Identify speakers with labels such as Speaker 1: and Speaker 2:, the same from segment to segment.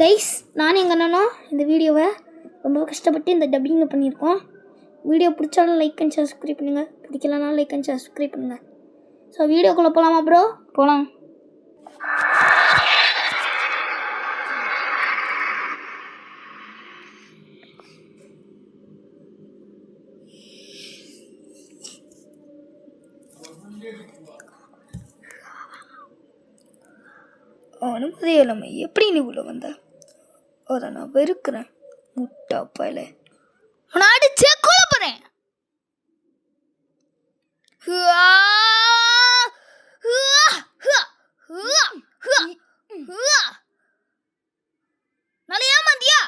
Speaker 1: Guys, நானும் எங்கள் அண்ணனும் இந்த வீடியோவை ரொம்ப கஷ்டப்பட்டு இந்த டப்பிங்கை பண்ணியிருக்கோம். வீடியோ பிடிச்சாலும் லைக் அண்ட் சப்ஸ்கிரைப் பண்ணுங்கள், பிடிக்கலனாலும் லைக் அண்ட் சப்ஸ்கிரைப் பண்ணுங்கள். ஸோ வீடியோக்குள்ளே போகலாமா ப்ரோ? போகலாம். அனுமதி இல்லாமல் எப்படி நீ உள்ள வந்த? அதை நான் வெறுக்கிறேன். முட்டா பயல நான் அடிச்சே கொல்ல போறேன். நல்ல ஏமாந்தியா?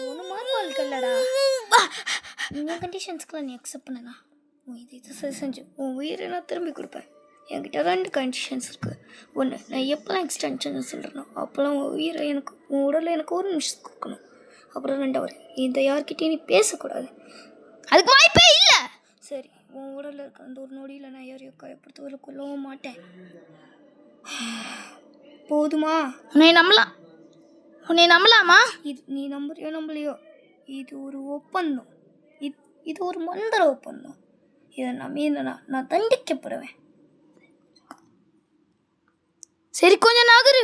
Speaker 1: ஒன்று மாறுவாள் கல்லடா. இந்த கண்டிஷன்ஸ்க்கெலாம் நீ அக்செப்ட் பண்ணலாம். இது சரி செஞ்சு உன் உயிரை நான் திரும்பி கொடுப்பேன். என்கிட்ட 2 கண்டிஷன்ஸ் இருக்குது. ஒன்று, நான் எப்போல்லாம் எக்ஸ்டென்ஷன் சொல்கிறேனோ அப்போல்லாம் உன் உயிரை எனக்கு, உன் உடலில் எனக்கு 1 நிமிஷம் கொடுக்கணும். அப்புறம் 2வது, இந்த யார்கிட்டையும் நீ பேசக்கூடாது. அதுக்கு வாய்ப்பே இல்லை. சரி, உன் உடலில் இருக்க அந்த ஒரு நொடியில் நான் யாரையும் காயப்படுத்தவரை கொல்லவும் மாட்டேன். போதுமா? உன்னை நம்பலாமா? இது நீ நம்புறியோ நம்பலையோ, இது ஒரு ஒப்பந்தம். இது ஒரு மந்திர ஒப்பந்தம். இதை நான் மீறினா நான் தண்டிக்கப்படுவேன். சரி, கொஞ்சம் நகரு.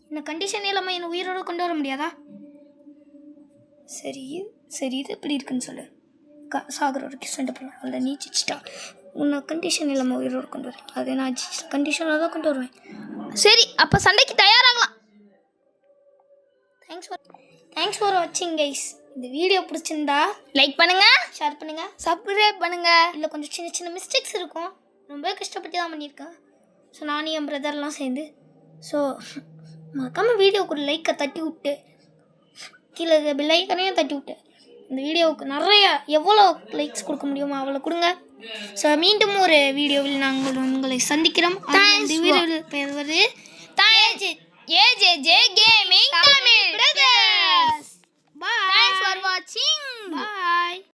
Speaker 1: இந்த கண்டிஷன் இல்லாமல் என்னை உயிரோட கொண்டு வர முடியாதா? சரி, இது எப்படி இருக்குன்னு சொல்லு. சாகர வரைக்கும் சண்டை போடலாம். அதில் நீ ஜிச்சிட்டா உன்னை கண்டிஷன் இல்லாமல் உயிரோடு கொண்டு வரேன். அதை நான் கண்டிஷனில் தான் கொண்டு வருவேன். சரி, அப்போ சண்டைக்கு தயாராகலாம். தேங்க்ஸ் ஃபார் வாட்சிங் கைஸ். இந்த வீடியோ பிடிச்சிருந்தா லைக் பண்ணுங்கள், ஷேர் பண்ணுங்கள், சப்ஸ்கிரைப் பண்ணுங்கள். இல்லை கொஞ்சம் சின்ன மிஸ்டேக்ஸ் இருக்கும், ரொம்ப கஷ்டப்பட்டு தான் பண்ணியிருக்கேன். ஸோ நானும் என் பிரதர்லாம் சேர்ந்து. ஸோ மறக்காமல் வீடியோக்கு ஒரு லைக்கை தட்டி விட்டு, கீழே லைக்கனையும் தட்டி விட்டு, இந்த வீடியோவுக்கு நிறையா எவ்வளோ லைக்ஸ் கொடுக்க முடியுமோ அவ்வளோ கொடுங்க. ஸோ மீண்டும் ஒரு வீடியோவில் நாங்கள் உங்களை சந்திக்கிறோம். இந்த வீடியோவில் பேர் வருது AJJ Gaming Tamil Brothers. Bye. Thanks for watching. Bye.